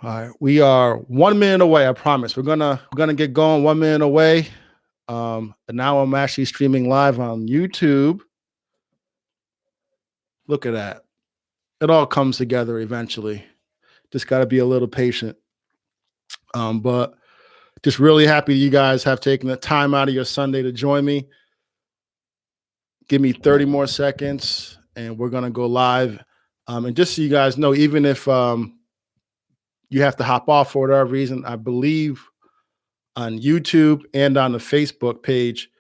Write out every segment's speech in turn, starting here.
All right, we are 1 minute away. I promise. We're gonna get going. 1 minute away. And now I'm actually streaming live on YouTube. Look at that. It all comes together eventually. Just got to be a little patient. But just really happy you guys have taken the time out of your Sunday to join me. Give me 30 more seconds, and we're gonna go live. And just so you guys know, even if you have to hop off for whatever reason, I believe on YouTube and on the Facebook page,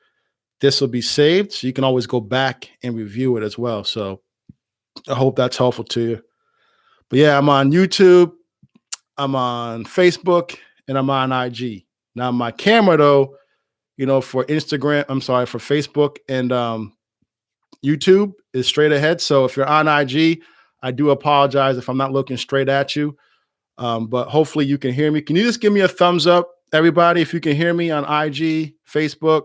this will be saved. So you can always go back and review it as well. So I hope that's helpful to you. But yeah, I'm on YouTube, I'm on Facebook, and I'm on IG. Now my camera though, for for Facebook and YouTube is straight ahead. So if you're on IG, I do apologize if I'm not looking straight at you. But hopefully you can hear me. Can you just give me a thumbs up, everybody, if you can hear me on IG, Facebook,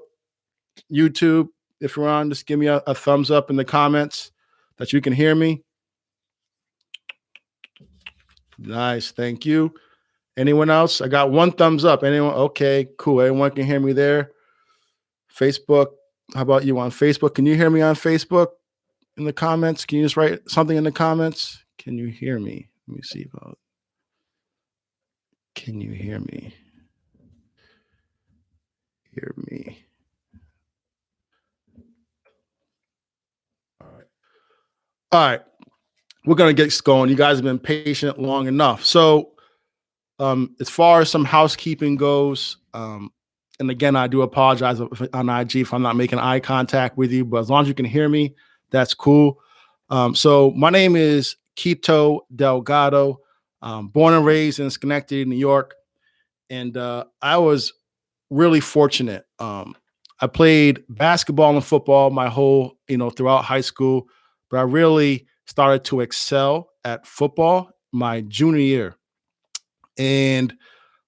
YouTube? If you're on, just give me a thumbs up in the comments that you can hear me. Nice, thank you. Anyone else? I got one thumbs up. Anyone? Okay, cool. Everyone can hear me there. Facebook, how about you on Facebook? Can you hear me on Facebook in the comments? Can you just write something in the comments? Can you hear me? Let me see about. Can you hear me? Hear me. All right. All right. We're going to get going. You guys have been patient long enough. So as far as some housekeeping goes, and again, I do apologize on IG if I'm not making eye contact with you, but as long as you can hear me, that's cool. So my name is Quito Delgado. Born and raised in Schenectady, New York. And I was really fortunate. I played basketball and football my whole, throughout high school, but I really started to excel at football my junior year. And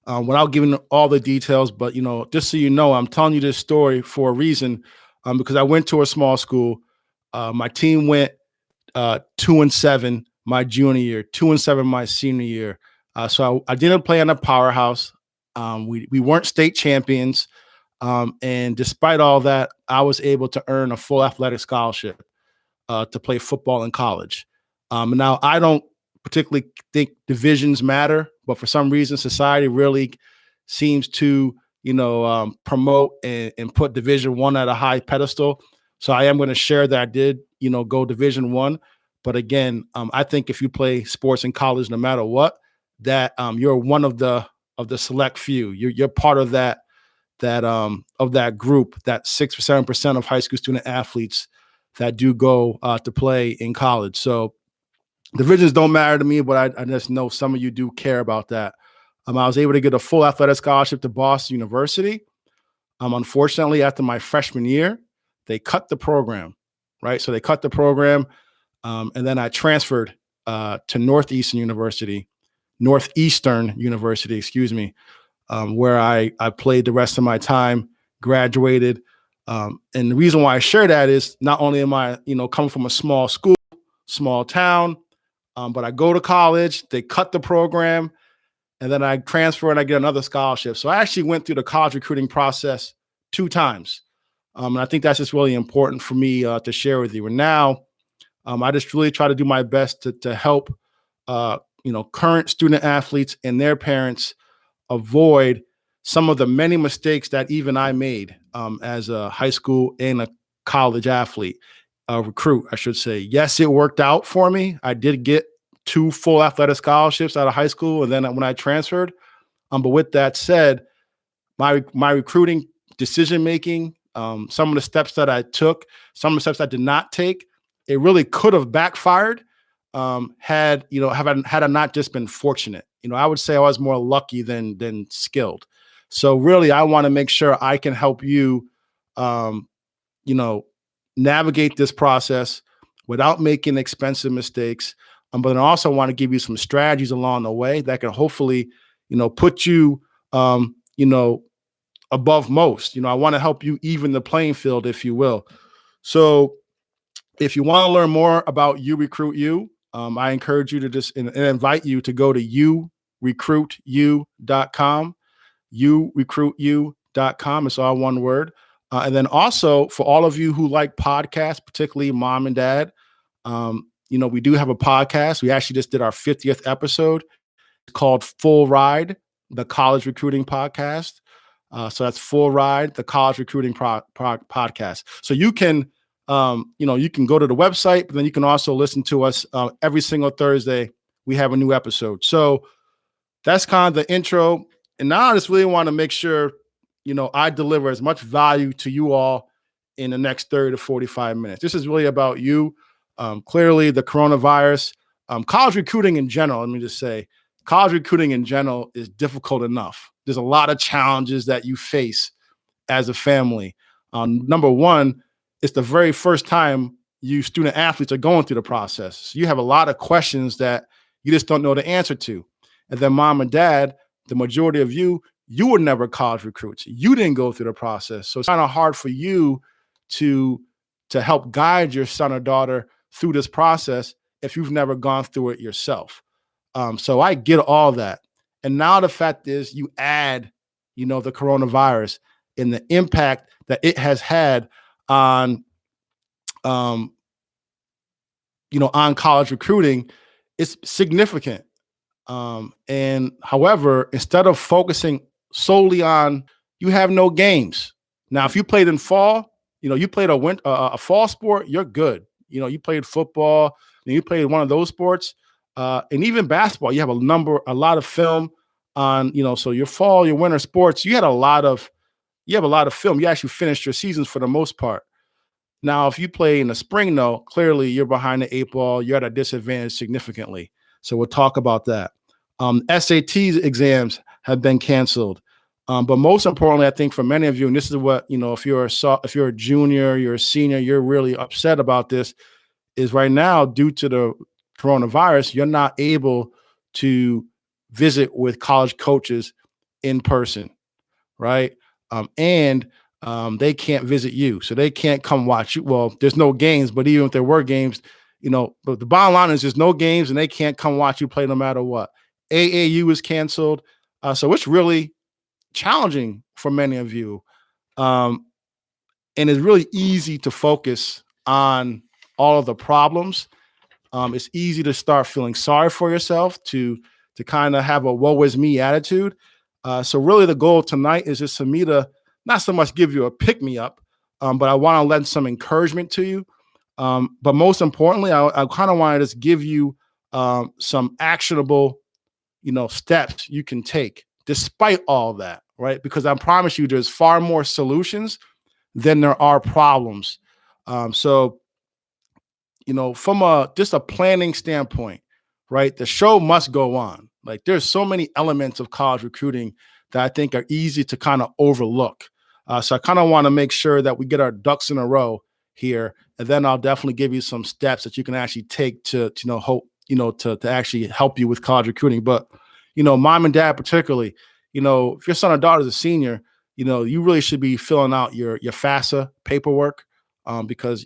without giving all the details, but, just so you know, I'm telling you this story for a reason, because I went to a small school. My team went 2-7 my junior year, 2-7 my senior year. So I didn't play in a powerhouse. We weren't state champions. And despite all that, I was able to earn a full athletic scholarship to play football in college. Now, I don't particularly think divisions matter, but for some reason, society really seems to, promote and put Division I at a high pedestal. So I am going to share that I did, go Division I. But again, I think if you play sports in college, no matter what, that you're one of the select few. You're part of that group, that 6 or 7% of high school student athletes that do go to play in college. So divisions don't matter to me, but I just know some of you do care about that. I was able to get a full athletic scholarship to Boston University. Unfortunately, after my freshman year, they cut the program, right? So they cut the program, and then I transferred to Northeastern University, excuse me, where I played the rest of my time, graduated. And the reason why I share that is not only am I, coming from a small school, small town, but I go to college, they cut the program, and then I transfer and I get another scholarship. So I actually went through the college recruiting process 2 times. And I think that's just really important for me to share with you. And now I just really try to do my best to help, current student athletes and their parents avoid some of the many mistakes that even I made as a high school and a college athlete, recruit, I should say. Yes, it worked out for me. I did get 2 full athletic scholarships out of high school, and then when I transferred. But with that said, my recruiting decision making, some of the steps that I took, some of the steps I did not take, it really could have backfired had I not just been fortunate. I would say I was more lucky than skilled. So really, I want to make sure I can help you, navigate this process without making expensive mistakes. But I also want to give you some strategies along the way that can hopefully, put you, above most. I want to help you even the playing field, if you will. So if you want to learn more about URECRUITU, I encourage you to just and invite you to go to URECRUITU.com. URECRUITU.com. It's all one word. And then also for all of you who like podcasts, particularly mom and dad, we do have a podcast. We actually just did our 50th episode. It's called Full Ride, the College Recruiting Podcast. So that's Full Ride, the College Recruiting Podcast. So you can, you can go to the website, but then you can also listen to us every single Thursday. We have a new episode. So that's kind of the intro. And now I just really want to make sure, I deliver as much value to you all in the next 30 to 45 minutes. This is really about you. Clearly, the coronavirus, college recruiting in general, let me just say, college recruiting in general is difficult enough. There's a lot of challenges that you face as a family. Number one, it's the very first time you student athletes are going through the process. So you have a lot of questions that you just don't know the answer to. And then mom and dad, the majority of you were never college recruits. You didn't go through the process. So it's kind of hard for you to help guide your son or daughter through this process if you've never gone through it yourself. So I get all that. And now the fact is you add, the coronavirus and the impact that it has had on, on college recruiting is significant. And however, instead of focusing solely on, you have no games. Now, if you played in fall, you played a fall sport, you're good. You played football and you played one of those sports, and even basketball, you have a lot of film on, so your fall, your winter sports, you have a lot of film. You actually finished your seasons for the most part. Now, if you play in the spring, though, clearly you're behind the 8 ball. You're at a disadvantage significantly. So we'll talk about that. SAT exams have been canceled. But most importantly, I think for many of you, and this is what, if you're a junior, you're a senior, you're really upset about this, is right now, due to the coronavirus, you're not able to visit with college coaches in person, right? And they can't visit you. So they can't come watch you. Well, there's no games, but even if there were games, but the bottom line is there's no games and they can't come watch you play no matter what. AAU is canceled. So it's really challenging for many of you. And it's really easy to focus on all of the problems. It's easy to start feeling sorry for yourself, to kind of have a woe is me attitude. So really the goal tonight is just for me to not so much give you a pick me up, but I want to lend some encouragement to you. But most importantly, I kind of want to just give you some actionable, steps you can take despite all that, right? Because I promise you, there's far more solutions than there are problems. So, from just a planning standpoint, right? The show must go on. Like there's so many elements of college recruiting that I think are easy to kind of overlook. So I kind of want to make sure that we get our ducks in a row here, and then I'll definitely give you some steps that you can actually take to hope, to actually help you with college recruiting. But, mom and dad particularly, if your son or daughter is a senior, you really should be filling out your FAFSA paperwork, because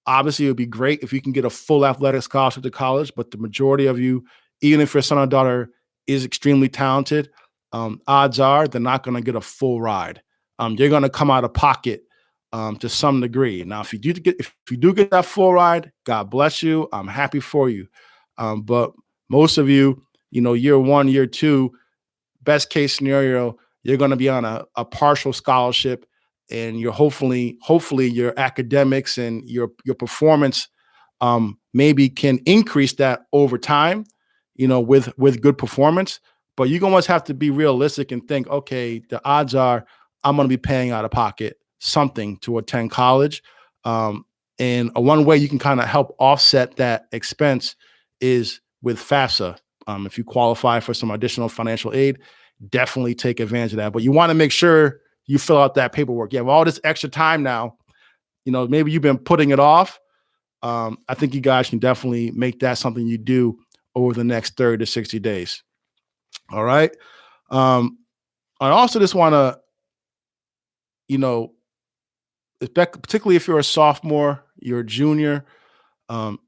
obviously, it would be great if you can get a full athletic scholarship to college, but the majority of you, even if your son or daughter is extremely talented, odds are they're not going to get a full ride. They're going to come out of pocket to some degree. Now, if you do get that full ride, God bless you. I'm happy for you. But most of you, year one, year two, best case scenario, you're going to be on a partial scholarship, and you're hopefully your academics and your performance maybe can increase that over time, with good performance. But you're going to have to be realistic and think, okay, the odds are I'm going to be paying out of pocket something to attend college. And one way you can kind of help offset that expense is with FAFSA. If you qualify for some additional financial aid, definitely take advantage of that. But you want to make sure you fill out that paperwork. You have all this extra time now. Maybe you've been putting it off. I think you guys can definitely make that something you do over the next 30 to 60 days. All right. I also just want to, particularly if you're a sophomore, you're a junior,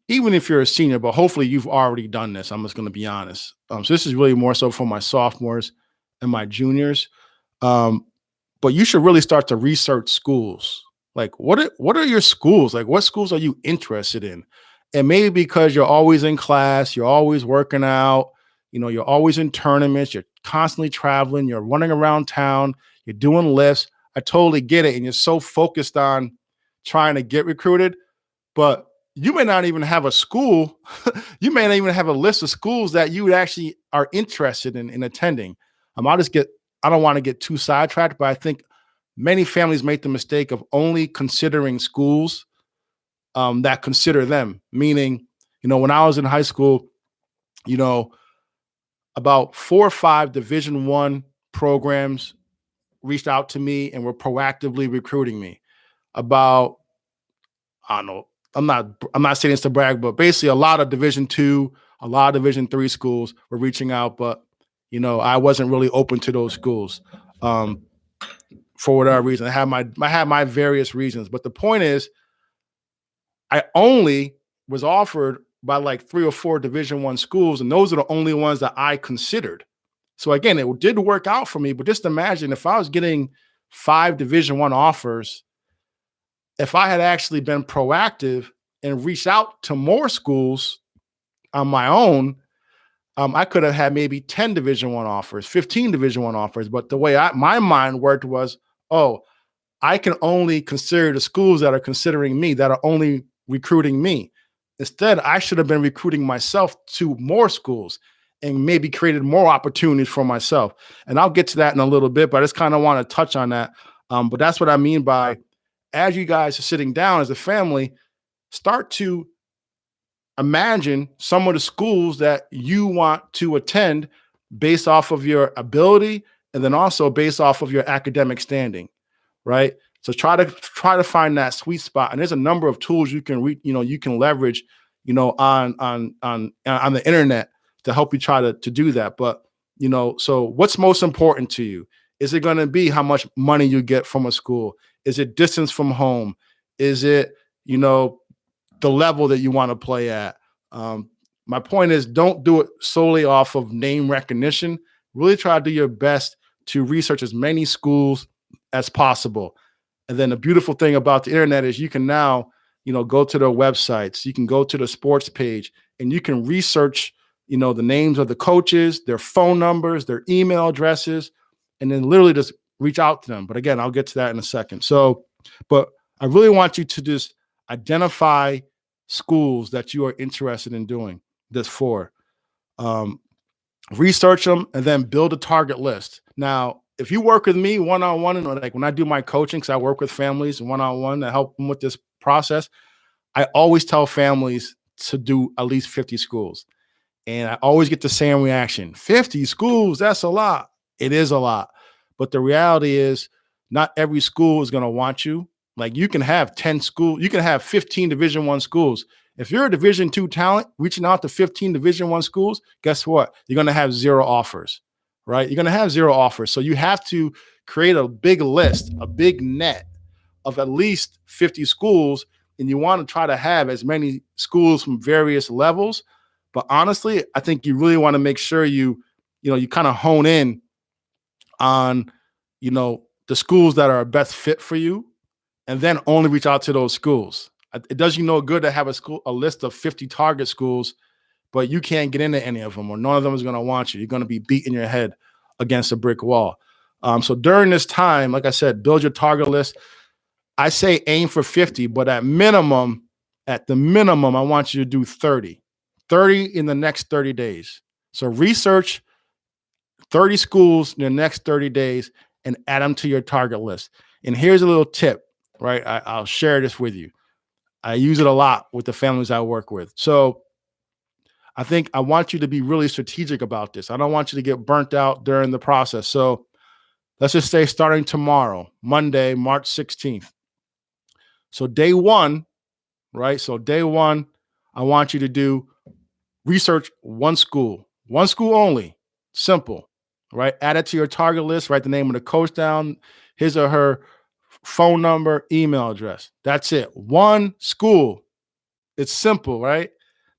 even if you're a senior, but hopefully you've already done this. I'm just going to be honest. So this is really more so for my sophomores and my juniors. Um, but you should really start to research schools. Like, what are your schools? Like, what schools are you interested in? And maybe because you're always in class, you're always working out, you're always in tournaments, you're constantly traveling, you're running around town, you're doing lifts. I totally get it. And you're so focused on trying to get recruited, but you may not even have a school. You may not even have a list of schools that you actually are interested in attending. I don't want to get too sidetracked, but I think many families make the mistake of only considering schools that consider them. Meaning, when I was in high school, you know, about 4 or 5 Division I programs reached out to me and were proactively recruiting me. About, I don't know, I'm not saying this to brag, but basically a lot of Division II, a lot of Division III schools were reaching out, but I wasn't really open to those schools. For whatever reason. I had my various reasons. But the point is, I only was offered by like 3 or 4 Division I schools, and those are the only ones that I considered. So again, it did work out for me, but just imagine if I was getting 5 Division I offers, if I had actually been proactive and reached out to more schools on my own, I could have had maybe 10 Division I offers, 15 Division I offers. But the way my mind worked was, oh, I can only consider the schools that are considering me, that are only recruiting me. Instead, I should have been recruiting myself to more schools and maybe created more opportunities for myself. And I'll get to that in a little bit, but I just kind of want to touch on that. But that's what I mean by, as you guys are sitting down as a family, start to imagine some of the schools that you want to attend based off of your ability and then also based off of your academic standing, right? So try to find that sweet spot. And there's a number of tools you can you can leverage, on the internet to help you try to do that. But so what's most important to you? Is it going to be how much money you get from a school? Is it distance from home? Is it the level that you want to play at? My point is, don't do it solely off of name recognition. Really try to do your best to research as many schools as possible. And then the beautiful thing about the internet is you can now, go to their websites, you can go to the sports page, and you can research, the names of the coaches, their phone numbers, their email addresses, and then literally just reach out to them. But again, I'll get to that in a second. So, but I really want you to just identify schools that you are interested in doing this for. Research them and then build a target list. Now, if you work with me one-on-one, and like when I do my coaching, because I work with families one-on-one to help them with this process, I always tell families to do at least 50 schools. And I always get the same reaction. 50 schools, that's a lot. It is a lot. But the reality is not every school is going to want you. Like you can have 10 schools, you can have 15 Division I schools. If you're a Division II talent reaching out to 15 Division I schools, guess what? You're going to have 0 offers, right? You're going to have 0 offers. So you have to create a big list, a big net of at least 50 schools. And you want to try to have as many schools from various levels. But honestly, I think you really want to make sure you kind of hone in on, the schools that are a best fit for you, and then only reach out to those schools. It does you no good to have a list of 50 target schools, but you can't get into any of them, or none of them is going to want you. You're going to be beating your head against a brick wall. So during this time, like I said, build your target list. I say aim for 50, but at the minimum, I want you to do 30 in the next 30 days. So research 30 schools in the next 30 days and add them to your target list. And here's a little tip, right? I'll share this with you. I use it a lot with the families I work with. So I think I want you to be really strategic about this. I don't want you to get burnt out during the process. So let's just say starting tomorrow, Monday, March 16th. So day 1, right? So day 1, I want you to do research one school only, simple, right? Add it to your target list, write the name of the coach down, his or her phone number, email address. That's it. One school It's simple, right?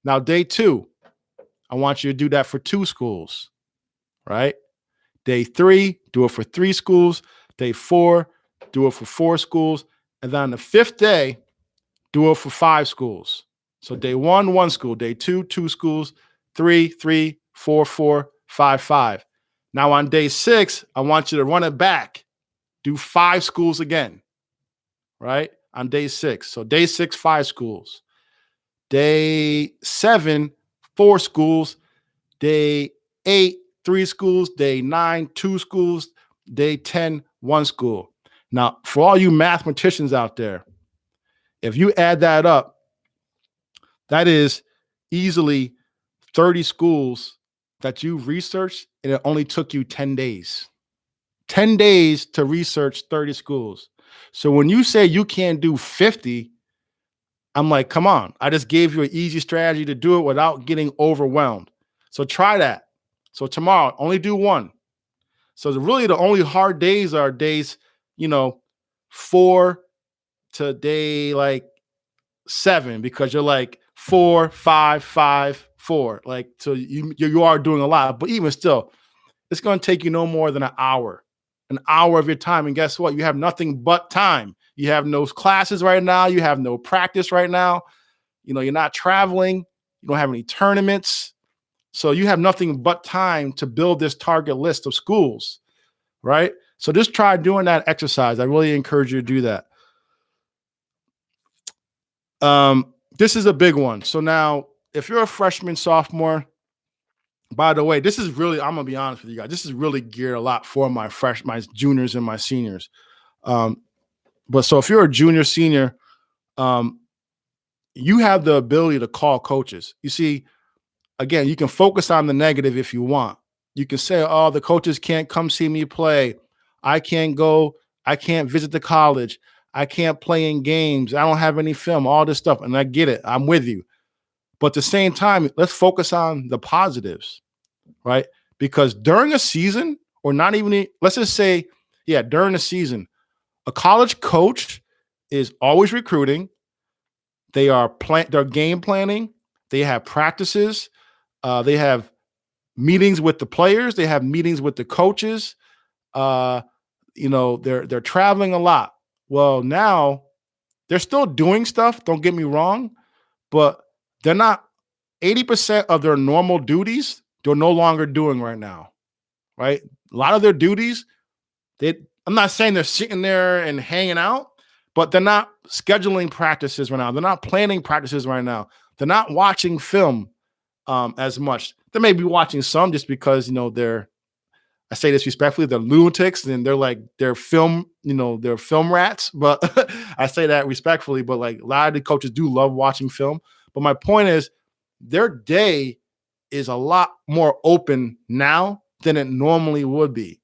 Now, day 2, I want you to do that for 2 schools, right? Day 3, do it for 3 schools. Day 4, do it for 4 schools. And then on the 5th day, do it for 5 schools. So day 1, 1 school. Day 2, 2 schools. 3, 3, 4, 4, 5, 5. Now on day 6, I want you to run it back. Do 5 schools again, right? On day 6. So day 6, 5 schools. Day 7, 4 schools. Day 8, 3 schools. Day 9, 2 schools. Day 10, 1 school. Now, for all you mathematicians out there, if you add that up, that is easily 30 schools that you researched, and it only took you 10 days. 10 days to research 30 schools. So when you say you can't do 50, I'm like, come on. I just gave you an easy strategy to do it without getting overwhelmed. So try that. So tomorrow, only do 1. So really the only hard days are days, 4 to day like 7, because you're like 4, 5, 5, 4. Like, so you are doing a lot, but even still, it's going to take you no more than an hour of your time. And guess what? You have nothing but time. You have no classes right now. You have no practice right now. You're not traveling. You don't have any tournaments. So you have nothing but time to build this target list of schools, right? So just try doing that exercise. I really encourage you to do that. This is a big one. So now, if you're a freshman, sophomore, by the way, this is really, I'm gonna be honest with you guys, this is really geared a lot for my juniors and my seniors. But so if you're a junior, senior, you have the ability to call coaches. You see, again, you can focus on the negative if you want. You can say, oh, the coaches can't come see me play. I can't go. I can't visit the college. I can't play in games. I don't have any film, all this stuff. And I get it. I'm with you. But at the same time, let's focus on the positives, right? Because during a season, or not even, let's just say, during the season, a college coach is always recruiting. They're game planning. They have practices. They have meetings with the players. They have meetings with the coaches. They're traveling a lot. Well, now they're still doing stuff. Don't get me wrong, but they're not 80% of their normal duties. They're no longer doing right now, right? A lot of their duties, I'm not saying they're sitting there and hanging out, but they're not scheduling practices right now. They're not planning practices right now. They're not watching film as much. They may be watching some just because, I say this respectfully, they're lunatics and they're film rats, but I say that respectfully, but like a lot of the coaches do love watching film. But my point is, their day is a lot more open now than it normally would be.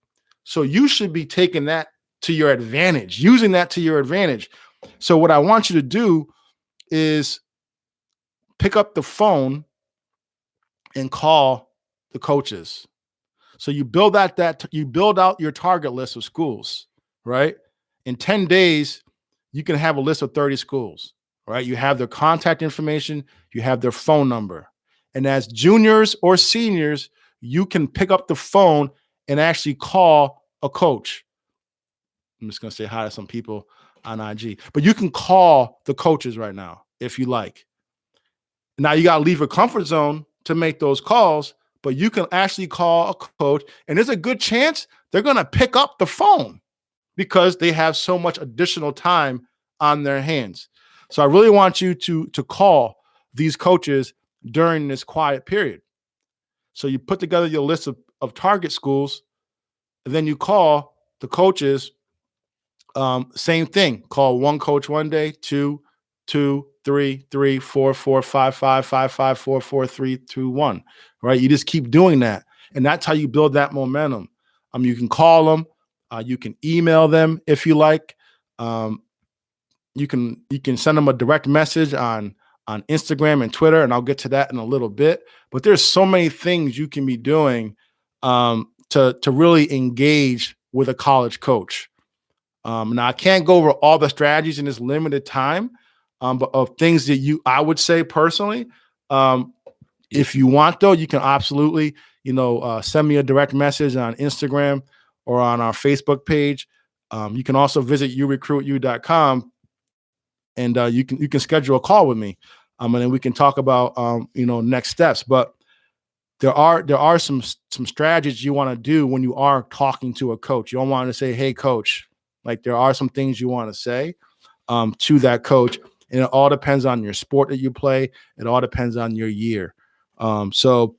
So you should be taking that to your advantage, using that to your advantage. So what I want you to do is pick up the phone and call the coaches. So you build out your target list of schools, right? In 10 days, you can have a list of 30 schools, right? You have their contact information, you have their phone number. And as juniors or seniors, you can pick up the phone and actually call a coach. I'm just going to say hi to some people on IG, but you can call the coaches right now if you like. Now you got to leave your comfort zone to make those calls, but you can actually call a coach, and there's a good chance they're going to pick up the phone because they have so much additional time on their hands. So I really want you to call these coaches during this quiet period. So you put together your list of target schools, and then you call the coaches. Same thing. Call one coach one day, 2, 3, 3, 4, 4, 5, 5, 5, 5, 4, 4, 3, 2, 1. Right? You just keep doing that, and that's how you build that momentum. You can call them, you can email them if you like. You can send them a direct message on Instagram and Twitter, and I'll get to that in a little bit. But there's so many things you can be doing to really engage with a college coach. Now I can't go over all the strategies in this limited time, but of things that I would say personally, if you want though, you can absolutely, send me a direct message on Instagram or on our Facebook page. You can also visit URECRUITU.com, and you can schedule a call with me, and then we can talk about next steps. But there are some strategies you want to do when you are talking to a coach. You don't want to say, "Hey, coach." Like, there are some things you want to say to that coach, and it all depends on your sport that you play. It all depends on your year. So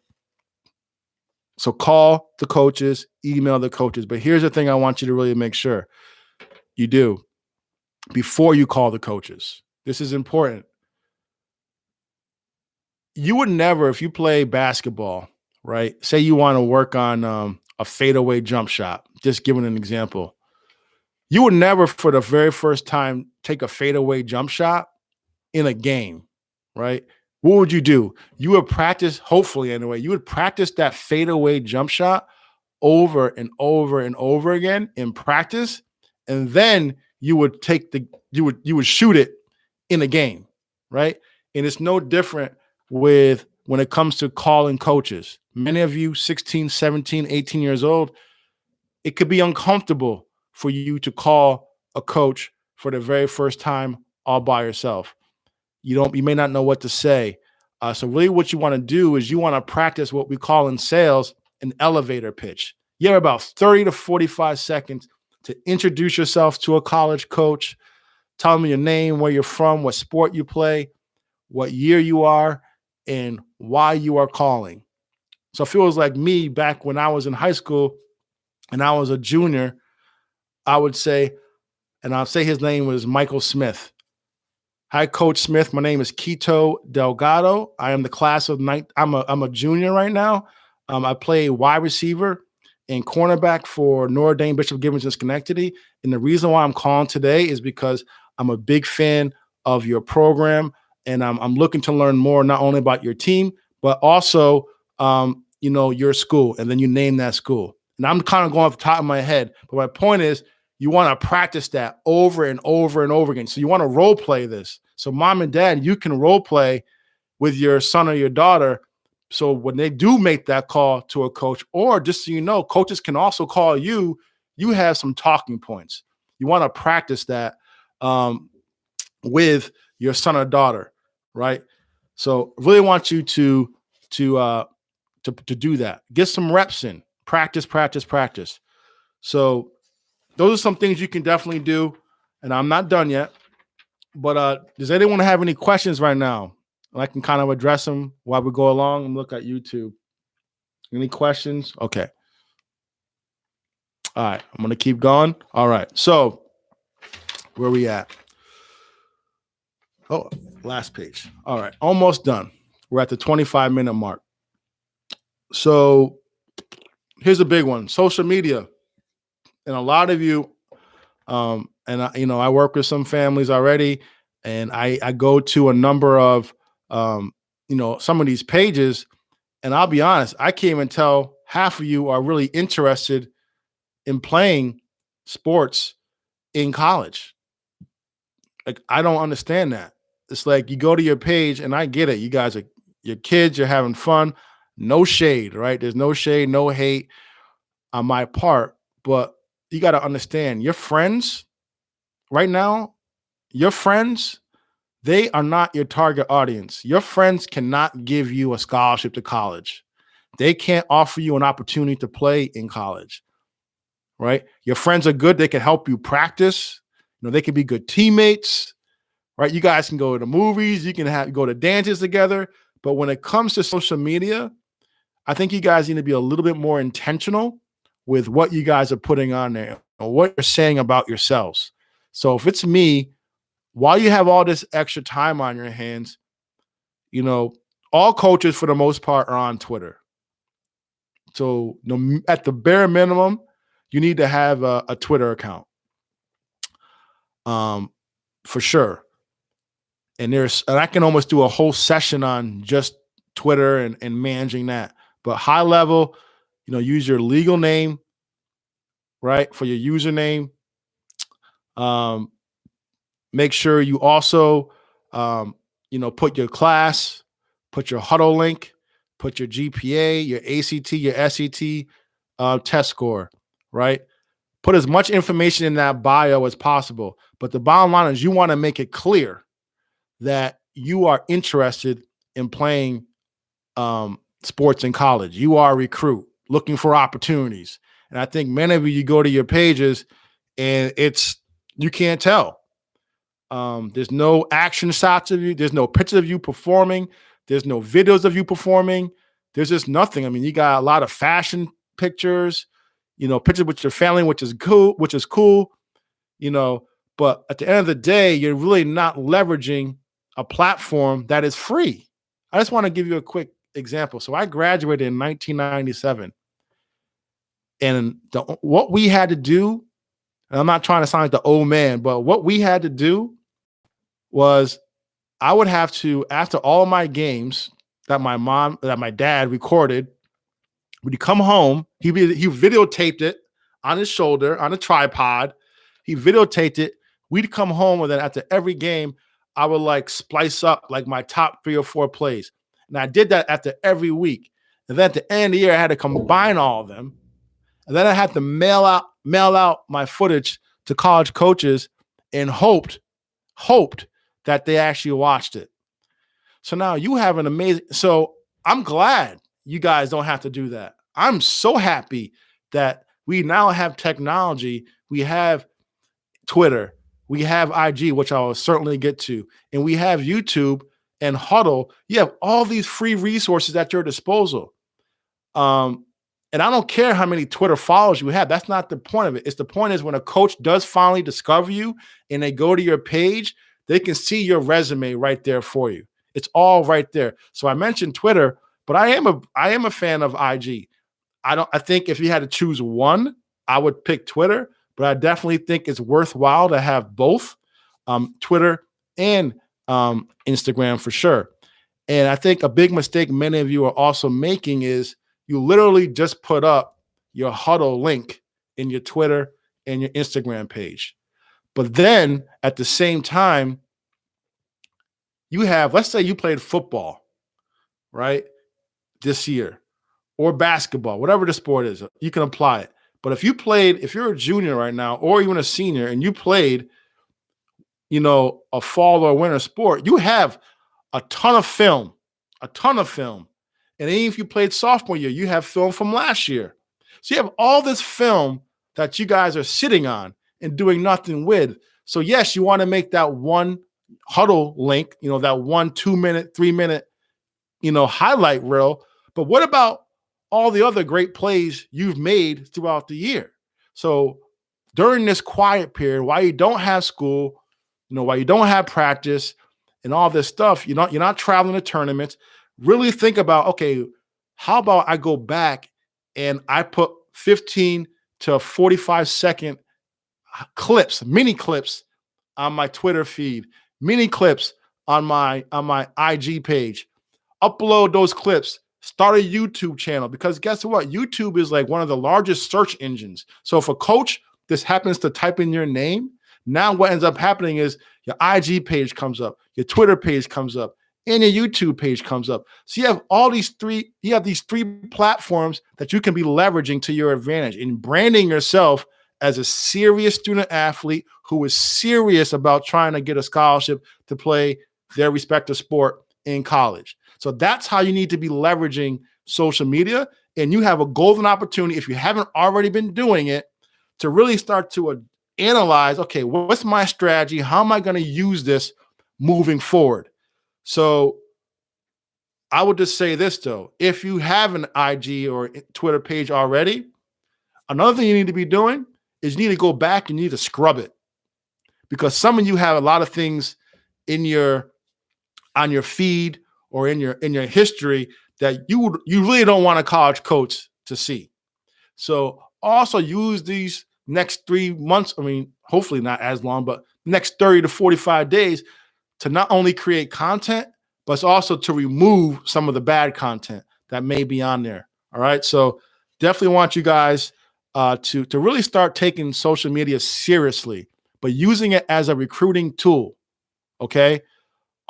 call the coaches, email the coaches. But here's the thing I want you to really make sure you do before you call the coaches. This is important. You would never, if you play basketball, right? Say you want to work on a fadeaway jump shot, just giving an example. You would never, for the very first time, take a fadeaway jump shot in a game, right? What would you do? You would practice, hopefully anyway, you would practice that fadeaway jump shot over and over and over again in practice, and then you would you would shoot it in a game, right? And it's no different with when it comes to calling coaches. Many of you 16, 17, 18 years old, it could be uncomfortable for you to call a coach for the very first time all by yourself. You may not know what to say. So really what you want to do is you want to practice what we call in sales an elevator pitch. You have about 30 to 45 seconds to introduce yourself to a college coach. Tell them your name, where you're from, what sport you play, what year you are, and why you are calling. So if it was like me back when I was in high school and I was a junior, I would say, and I'll say his name was Michael Smith. Hi, Coach Smith. My name is Quito Delgado. I am the class of I'm a junior right now. I play wide receiver and cornerback for Notre Dame, Bishop Gibbons, and Schenectady. And the reason why I'm calling today is because I'm a big fan of your program, and I'm looking to learn more, not only about your team, but also, your school. And then you name that school. And I'm kind of going off the top of my head, but my point is, you want to practice that over and over and over again. So you want to role play this. So mom and dad, you can role play with your son or your daughter. So when they do make that call to a coach, or just so you know, coaches can also call you, you have some talking points. You want to practice that with your son or daughter, right? So really want you to do that. Get some reps in. Practice, practice, practice. So those are some things you can definitely do. And I'm not done yet. But does anyone have any questions right now? And I can kind of address them while we go along and look at YouTube. Any questions? Okay. All right. I'm going to keep going. All right. So where are we at? Oh, last page. All right. Almost done. We're at the 25-minute mark. So here's a big one. Social media. And a lot of you, I work with some families already, and I go to a number of, some of these pages, and I'll be honest, I can't even tell half of you are really interested in playing sports in college. Like, I don't understand that. It's like you go to your page, and I get it. You guys are your kids, you're having fun. No shade, right? There's no shade, no hate on my part, but you got to understand your friends right now, they are not your target audience. Your friends cannot give you a scholarship to college. They can't offer you an opportunity to play in college, right? Your friends are good. They can help you practice. They can be good teammates, right? You guys can go to the movies. You can go to dances together. But when it comes to social media, I think you guys need to be a little bit more intentional with what you guys are putting on there or what you're saying about yourselves. So if it's me, while you have all this extra time on your hands, all coaches for the most part are on Twitter. So at the bare minimum, you need to have a Twitter account, for sure. And I can almost do a whole session on just Twitter and managing that. But high level, use your legal name, right, for your username. Make sure you also Put your class, put your huddle link, put your GPA, your ACT, your SET test score, right? Put as much information in that bio as possible. But the bottom line is you want to make it clear that you are interested in playing sports in college. You are a recruit looking for opportunities. And I think many of you go to your pages and you can't tell. There's no action shots of you. There's no pictures of you performing. There's no videos of you performing. There's just nothing. I mean, you got a lot of fashion pictures, pictures with your family, which is cool, but at the end of the day, you're really not leveraging a platform that is free. I just want to give you a quick example. So I graduated in 1997. And what we had to do, and I'm not trying to sound like the old man, but what we had to do was I would have to, after all my games that my dad recorded, when you come home, he videotaped it on his shoulder, on a tripod. He videotaped it. We'd come home, and then after every game, I would splice up my top 3 or 4 plays. And I did that after every week. And then at the end of the year, I had to combine all of them. And then I had to mail out my footage to college coaches and hoped that they actually watched it. So now you have an amazing, so I'm glad you guys don't have to do that. I'm so happy that we now have technology. We have Twitter, we have IG, which I will certainly get to, and we have YouTube and Huddle. You have all these free resources at your disposal. And I don't care how many Twitter followers you have. That's not the point of it. The point is when a coach does finally discover you and they go to your page, they can see your resume right there for you. It's all right there. So I mentioned Twitter, but I am a fan of IG. I think if you had to choose one, I would pick Twitter, but I definitely think it's worthwhile to have both Twitter and Instagram for sure. And I think a big mistake many of you are also making is you literally just put up your Huddle link in your Twitter and your Instagram page. But then at the same time, you have, let's say you played football, right, this year, or basketball, whatever the sport is, you can apply it. But if you're a junior right now, or even a senior, and you played, a fall or winter sport, you have a ton of film. And even if you played sophomore year, you have film from last year. So you have all this film that you guys are sitting on and doing nothing with. So yes, you want to make that one Huddle link, that 1 2-minute, 3-minute, highlight reel. But what about all the other great plays you've made throughout the year? So during this quiet period, while you don't have school, while you don't have practice and all this stuff, you're not traveling to tournaments, really think about, okay, how about I go back and I put 15 to 45-second clips, mini clips on my Twitter feed, mini clips on my IG page. Upload those clips. Start a YouTube channel, because guess what? YouTube is one of the largest search engines. So if a coach just happens to type in your name, now what ends up happening is your IG page comes up, your Twitter page comes up, and your YouTube page comes up. So you have these three platforms that you can be leveraging to your advantage in branding yourself as a serious student athlete who is serious about trying to get a scholarship to play their respective sport in college. So that's how you need to be leveraging social media. And you have a golden opportunity, if you haven't already been doing it, to really start to analyze, okay, what's my strategy? How am I going to use this moving forward? So I would just say this, though. If you have an IG or Twitter page already, another thing you need to be doing is you need to go back and you need to scrub it, because some of you have a lot of things on your feed or in your history that you really don't want a college coach to see. So also use these next 3 months, hopefully not as long, but next 30 to 45 days to not only create content, but it's also to remove some of the bad content that may be on there. All right. So definitely want you guys to really start taking social media seriously, but using it as a recruiting tool. Okay.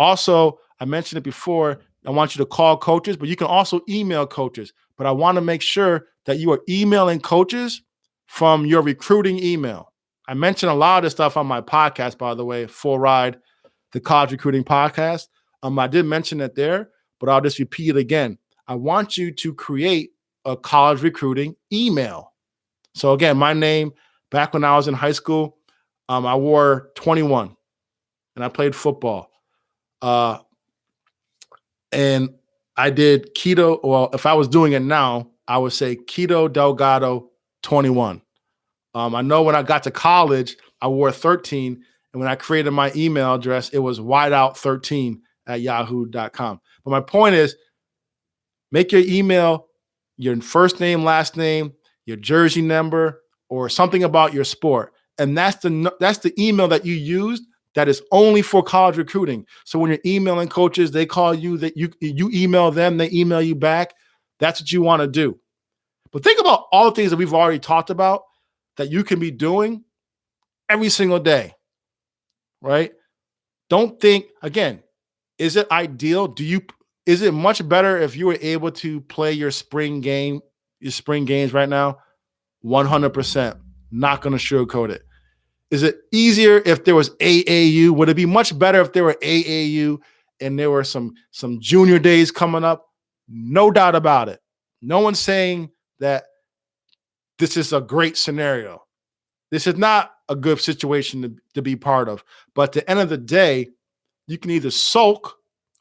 Also, I mentioned it before, I want you to call coaches, but you can also email coaches. But I want to make sure that you are emailing coaches from your recruiting email. I mentioned a lot of this stuff on my podcast, by the way, Full Ride, the college recruiting podcast. I did mention it there, but I'll just repeat it again. I want you to create a college recruiting email. So again, my name, back when I was in high school, I wore 21 and I played football. And I did keto. Well, if I was doing it now, I would say keto Delgado 21. I know when I got to college, I wore 13. And when I created my email address, it was whiteout13@yahoo.com. But my point is, make your email your first name, last name, your jersey number, or something about your sport. And that's the email that you used that is only for college recruiting. So when you're emailing coaches, they call you, that you email them, they email you back. That's what you want to do. But think about all the things that we've already talked about that you can be doing every single day, right? Don't think, again, is it ideal? Is it much better if you were able to play your spring games right now? 100%. Not going to sugarcoat it. Is it easier if there was AAU? Would it be much better if there were AAU and there were some junior days coming up? No doubt about it. No one's saying that this is a great scenario. This is not a good situation to be part of. But at the end of the day, you can either sulk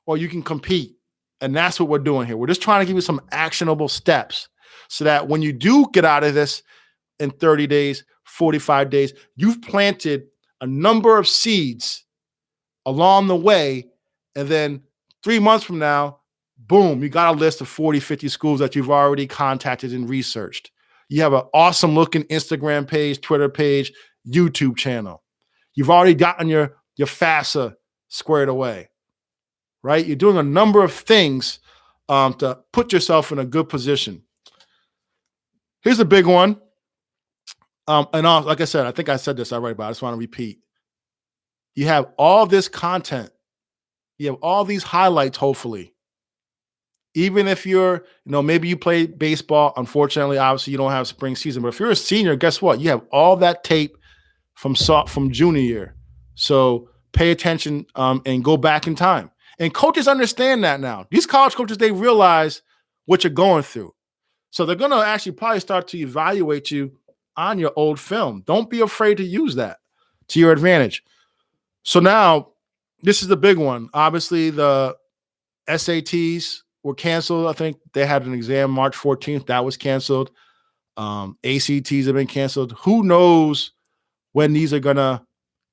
or you can compete. And that's what we're doing here. We're just trying to give you some actionable steps so that when you do get out of this in 30 days, 45 days, you've planted a number of seeds along the way. And then 3 months from now, boom, you got a list of 40, 50 schools that you've already contacted and researched. You have an awesome looking Instagram page, Twitter page, YouTube channel. You've already gotten your FAFSA squared away, right? You're doing a number of things to put yourself in a good position. Here's a big one. Like I said, I think I said this already, but I just want to repeat. You have all this content. You have all these highlights, hopefully. Even if you're, maybe you play baseball. Unfortunately, obviously, you don't have spring season. But if you're a senior, guess what? You have all that tape from junior year. So pay attention and go back in time. And coaches understand that now. These college coaches, they realize what you're going through. So they're going to actually probably start to evaluate you on your old film. Don't be afraid to use that to your advantage. So now, this is the big one. Obviously, the SATs were canceled. I think they had an exam March 14th. That was canceled. ACTs have been canceled. Who knows when these are going to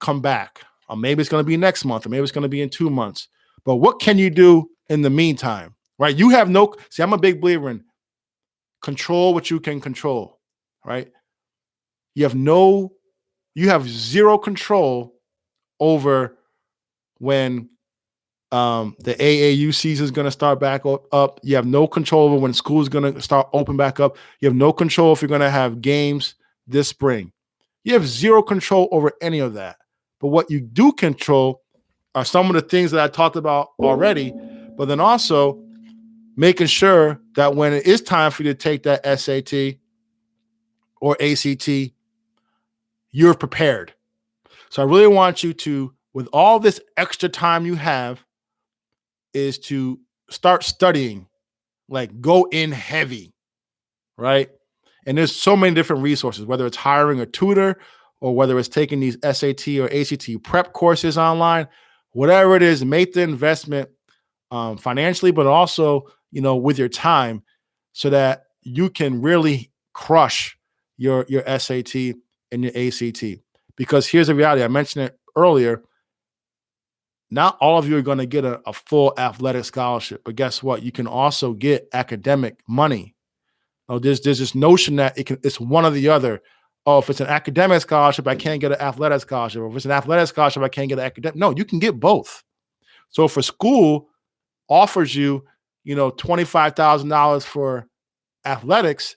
come back? Or maybe it's going to be next month, or maybe it's going to be in 2 months. But what can you do in the meantime, right? You have I'm a big believer in control what you can control, right? You have zero control over when the AAU season is going to start back up. You have no control over when school is going to start open back up. You have no control if you're going to have games this spring. You have zero control over any of that. But what you do control are some of the things that I talked about already, but then also making sure that when it is time for you to take that SAT or ACT, you're prepared. So I really want you to, with all this extra time you have, is to start studying, like go in heavy, right? And there's so many different resources, whether it's hiring a tutor or whether it's taking these SAT or ACT prep courses online, whatever it is, make the investment financially, but also, with your time so that you can really crush your SAT and your ACT. Because here's the reality. I mentioned it earlier. Not all of you are going to get a full athletic scholarship, but guess what? You can also get academic money. Oh, there's this notion that it's one or the other. Oh, if it's an academic scholarship, I can't get an athletic scholarship. Or if it's an athletic scholarship, I can't get an academic. No, you can get both. So if a school offers you, $25,000 for athletics,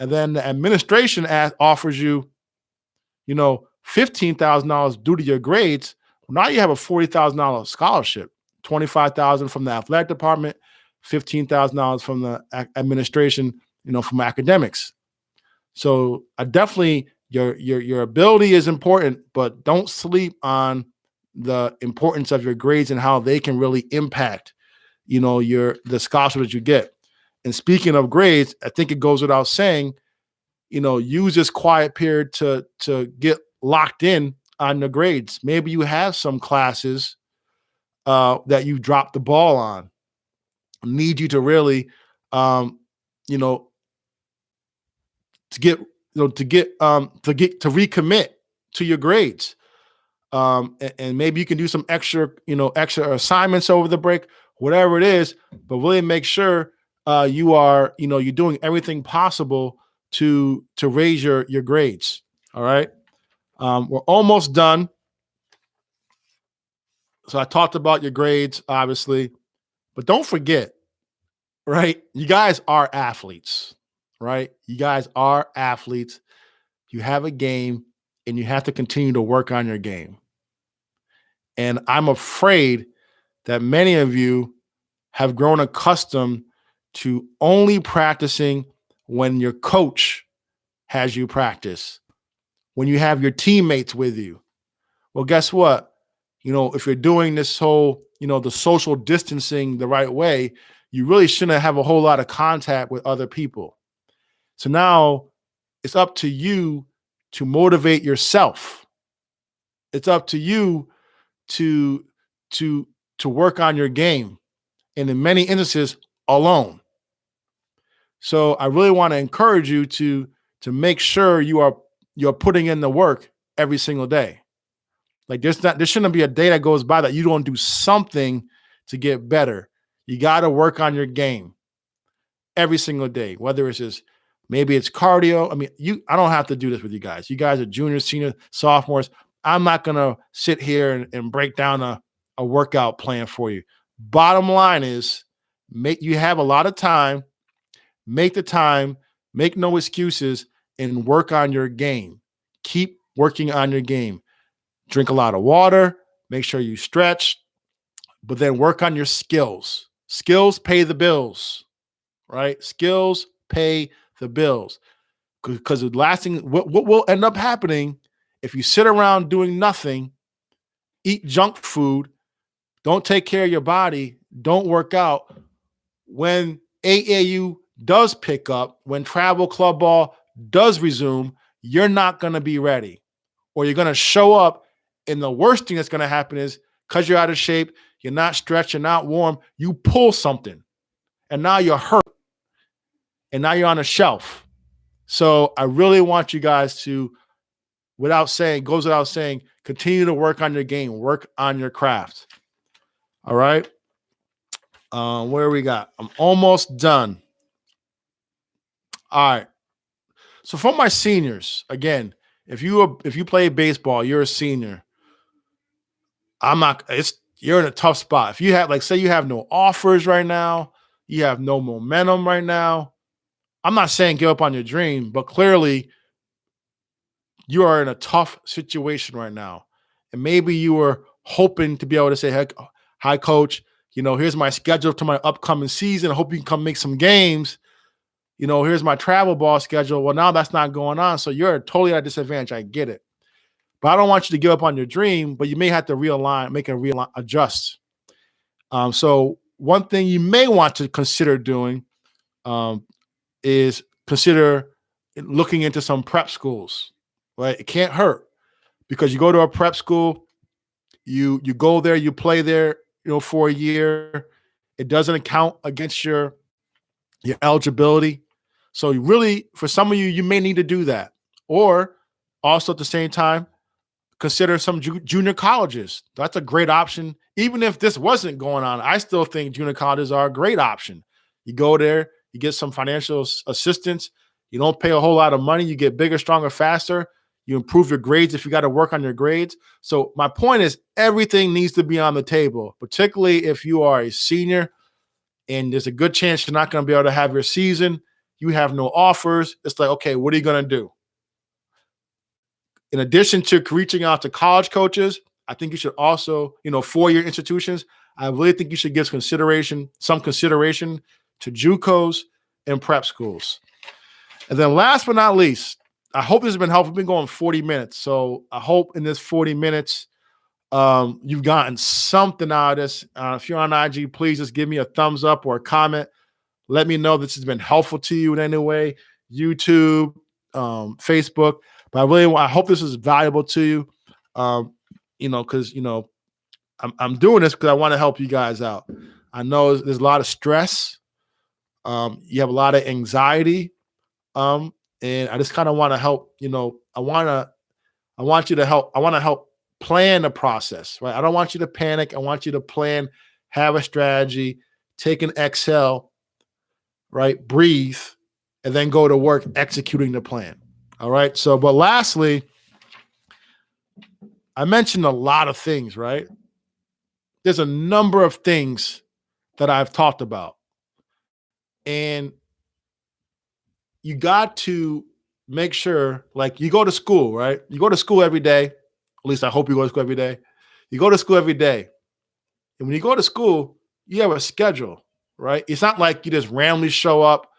and then the administration offers you, $15,000 due to your grades, now you have a $40,000 scholarship $25,000 from the athletic department, $15,000 from the administration, from academics. So I definitely your ability is important, but don't sleep on the importance of your grades and how they can really impact, the scholarship that you get. And speaking of grades, I think it goes without saying, use this quiet period to get locked in on the grades. Maybe you have some classes that you dropped the ball on. Need you to really, you know, to get, to recommit to your grades. And maybe you can do some extra assignments over the break, whatever it is, but really make sure you're doing everything possible to raise your grades. All right. We're almost done. So I talked about your grades, obviously, but don't forget, right? You guys are athletes, right? You guys are athletes. You have a game and you have to continue to work on your game. And I'm afraid that many of you have grown accustomed to only practicing when your coach has you practice, when you have your teammates with you. Well, guess what? If you're doing this whole, the social distancing the right way, you really shouldn't have a whole lot of contact with other people. So now it's up to you to motivate yourself. It's up to you to work on your game, and in many instances alone. So I really want to encourage you to make sure you're putting in the work every single day. Like there shouldn't be a day that goes by that you don't do something to get better. You got to work on your game every single day, whether it's just maybe it's cardio. I mean, I don't have to do this with you guys. You guys are juniors, seniors, sophomores. I'm not going to sit here and break down a workout plan for you. Bottom line is, you have a lot of time. Make the time, make no excuses, and work on your game. Keep working on your game. Drink a lot of water, make sure you stretch, but then work on your skills. Skills pay the bills, right? Skills pay the bills. Because the last thing, what will end up happening if you sit around doing nothing, eat junk food, don't take care of your body, don't work out, when AAU does pick up, when travel club ball does resume, you're not going to be ready, or you're going to show up. And the worst thing that's going to happen is, because you're out of shape, you're not stretched, you're not warm, you pull something and now you're hurt and now you're on a shelf. So I really want you guys to, goes without saying, continue to work on your game, work on your craft. All right. Where we got? I'm almost done. All right. So for my seniors, again, if you play baseball, you're a senior. You're in a tough spot. If you have, say you have no offers right now, you have no momentum right now. I'm not saying give up on your dream, but clearly you are in a tough situation right now. And maybe you were hoping to be able to say, "Heck, hi, coach, here's my schedule to my upcoming season. I hope you can come make some games. Here's my travel ball schedule." Well, now that's not going on. So you're totally at a disadvantage. I get it. But I don't want you to give up on your dream, but you may have to adjust. So one thing you may want to consider doing is consider looking into some prep schools, right? It can't hurt, because you go to a prep school, you go there, you play there, for a year. It doesn't count against your eligibility. So you really, for some of you, you may need to do that. Or also at the same time, consider some junior colleges. That's a great option. Even if this wasn't going on, I still think junior colleges are a great option. You go there, you get some financial assistance. You don't pay a whole lot of money. You get bigger, stronger, faster. You improve your grades if you got to work on your grades. So my point is, everything needs to be on the table, particularly if you are a senior and there's a good chance you're not going to be able to have your season. You have no offers. It's like, okay, what are you going to do? In addition to reaching out to college coaches, I think you should also, 4-year institutions, I really think you should give some consideration to JUCOs and prep schools. And then last but not least, I hope this has been helpful. We've been going 40 minutes. So I hope in this 40 minutes, you've gotten something out of this. If you're on IG, please just give me a thumbs up or a comment. Let me know this has been helpful to you in any way. YouTube, Facebook. But I hope this is valuable to you. Because I'm doing this because I want to help you guys out. I know there's a lot of stress. You have a lot of anxiety. And I just kind of want to help. I want you to help. I want to help plan the process, right? I don't want you to panic. I want you to plan, have a strategy, take an exhale, right? Breathe, and then go to work executing the plan. All right. So, but lastly, I mentioned a lot of things, right? There's a number of things that I've talked about. And you got to make sure, like, you go to school, right? You go to school every day. At least I hope you go to school every day. You go to school every day. And when you go to school, you have a schedule, right? It's not like you just randomly show up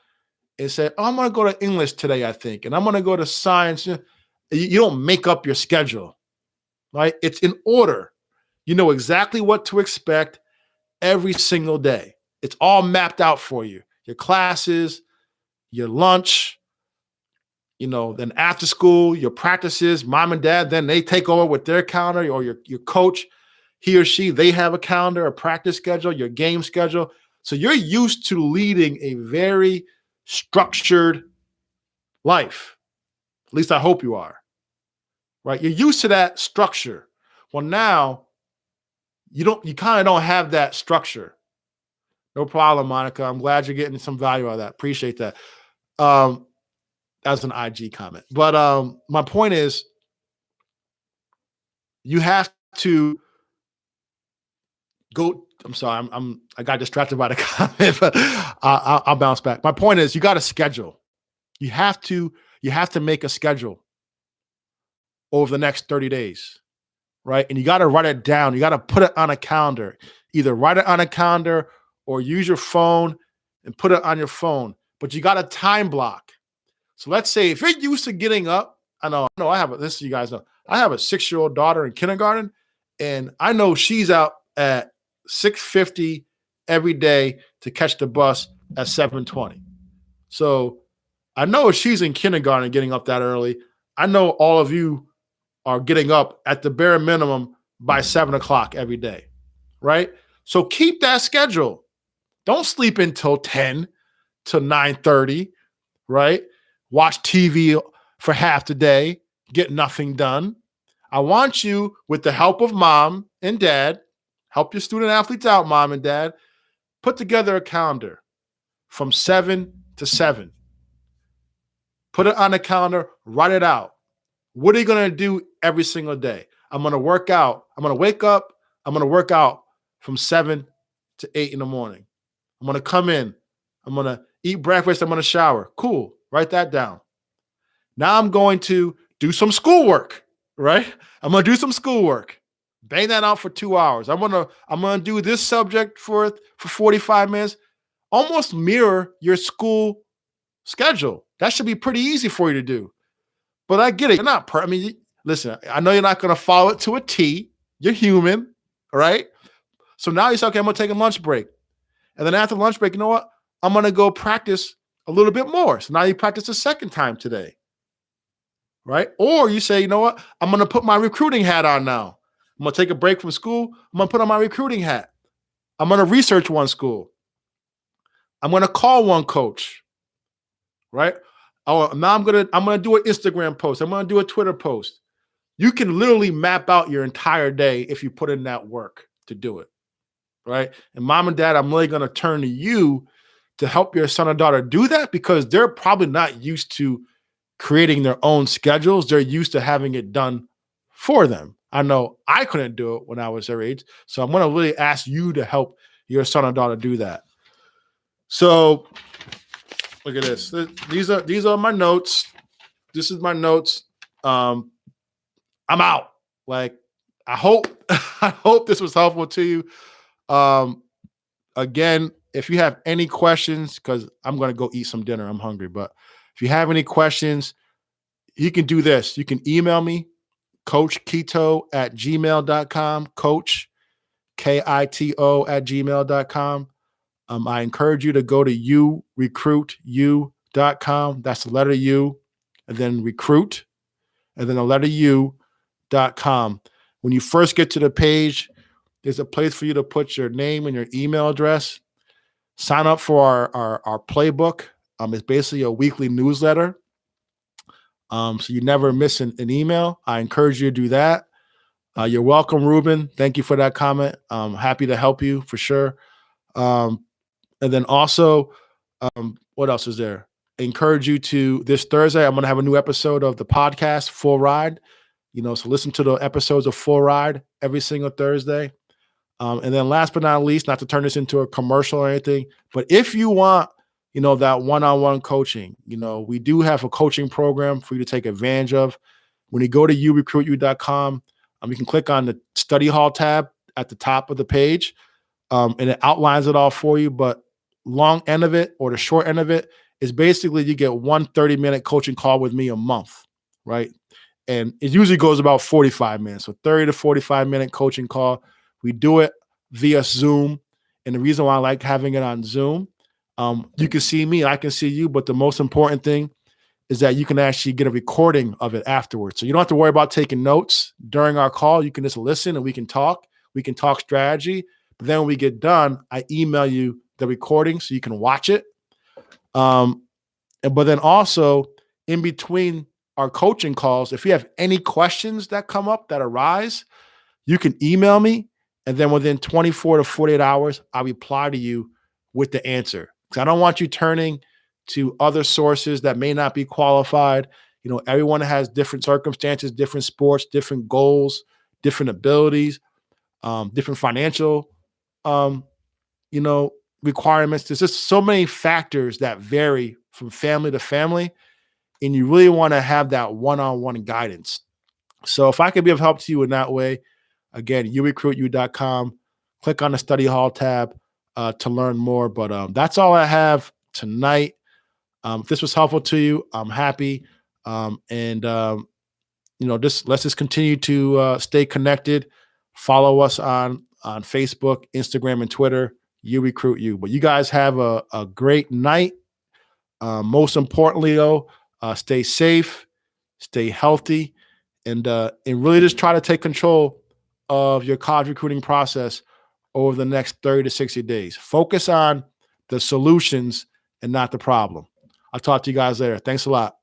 and say, oh, I'm going to go to English today, I think. And I'm going to go to science. You don't make up your schedule, right? It's in order. You know exactly what to expect every single day. It's all mapped out for you. Your classes, your lunch, then after school, your practices, mom and dad, then they take over with their calendar, or your coach, he or she, they have a calendar, a practice schedule, your game schedule. So you're used to leading a very structured life. At least I hope you are, right? You're used to that structure. Well, now you kind of don't have that structure. No problem, Monica. I'm glad you're getting some value out of that. Appreciate that. That's an IG comment. But my point is, you have to go. I'm sorry. I got distracted by the comment, but I'll bounce back. My point is, you got to schedule. You have to make a schedule over the next 30 days, right? And you got to write it down. You got to put it on a calendar. Either write it on a calendar or use your phone and put it on your phone. But you got a time block. So let's say if you're used to getting up, I know I have this, you guys know, I have a 6-year-old daughter in kindergarten, and I know she's out at 6:50 every day to catch the bus at 7:20. So I know if she's in kindergarten getting up that early, I know all of you are getting up at the bare minimum by 7:00 every day, right? So keep that schedule. Don't sleep until 10 to 9:30, right? Watch TV for half the day, get nothing done. I want you, with the help of mom and dad, help your student athletes out, mom and dad, put together a calendar from 7 to 7. Put it on a calendar, write it out. What are you going to do every single day? I'm going to work out. I'm going to wake up. I'm going to work out from 7 to 8 in the morning. I'm going to come in. I'm going to eat breakfast. I'm going to shower. Cool. Write that down. Now I'm going to do some schoolwork, right? I'm going to do some schoolwork. Bang that out for 2 hours. I'm going to do this subject for 45 minutes. Almost mirror your school schedule. That should be pretty easy for you to do. But I get it. You're not listen, I know you're not going to follow it to a T. You're human, right? So now you say, okay, I'm going to take a lunch break. And then after lunch break, you know what? I'm going to go practice a little bit more. So now you practice a second time today, right? Or you say, you know what? I'm going to put my recruiting hat on now. I'm going to take a break from school. I'm going to put on my recruiting hat. I'm going to research one school. I'm going to call one coach, right? Oh, now I'm going to do an Instagram post. I'm going to do a Twitter post. You can literally map out your entire day if you put in that work to do it, right? And mom and dad, I'm really going to turn to you to help your son or daughter do that, because they're probably not used to creating their own schedules. They're used to having it done for them. I know I couldn't do it when I was their age. So I'm going to really ask you to help your son or daughter do that. So look at this. These are my notes. This is my notes. I'm out. Like, I hope this was helpful to you. Um, again, if you have any questions, because I'm going to go eat some dinner, I'm hungry, but if you have any questions, you can do this. You can email me, coachkito@gmail.com, coach, KITO @gmail.com. I encourage you to go to URECRUITU.com. That's the letter U, and then recruit, and then the letter U.com. When you first get to the page, there's a place for you to put your name and your email address. Sign up for our playbook. It's basically a weekly newsletter. So you never miss an email. I encourage you to do that. You're welcome, Ruben. Thank you for that comment. I'm happy to help you for sure. And then also, what else is there? I encourage you to this Thursday. I'm going to have a new episode of the podcast, Full Ride. So listen to the episodes of Full Ride every single Thursday. And then last but not least, not to turn this into a commercial or anything, but if you want, that one-on-one coaching, we do have a coaching program for you to take advantage of. When you go to URECRUITU.com, you can click on the study hall tab at the top of the page, and it outlines it all for you. But long end of it or the short end of it is basically you get one 30-minute coaching call with me a month, right? And it usually goes about 45 minutes. So 30 to 45-minute coaching call. We do it via Zoom. And the reason why I like having it on Zoom, you can see me, I can see you, but the most important thing is that you can actually get a recording of it afterwards. So you don't have to worry about taking notes during our call. You can just listen and we can talk. We can talk strategy. But then when we get done, I email you the recording so you can watch it. But then also in between our coaching calls, if you have any questions that come up that arise, you can email me. And then within 24 to 48 hours, I'll reply to you with the answer. Because I don't want you turning to other sources that may not be qualified. Everyone has different circumstances, different sports, different goals, different abilities, different financial, requirements. There's just so many factors that vary from family to family. And you really want to have that one-on-one guidance. So if I could be of help to you in that way, again, URECRUITU.com, click on the study hall tab to learn more. But that's all I have tonight. If this was helpful to you, I'm happy. Let's just continue to stay connected. Follow us on Facebook, Instagram, and Twitter, URECRUITU. But you guys have a great night. Most importantly, though, stay safe, stay healthy, and really just try to take control of your college recruiting process over the next 30 to 60 days. Focus on the solutions and not the problem. I'll talk to you guys later. Thanks a lot.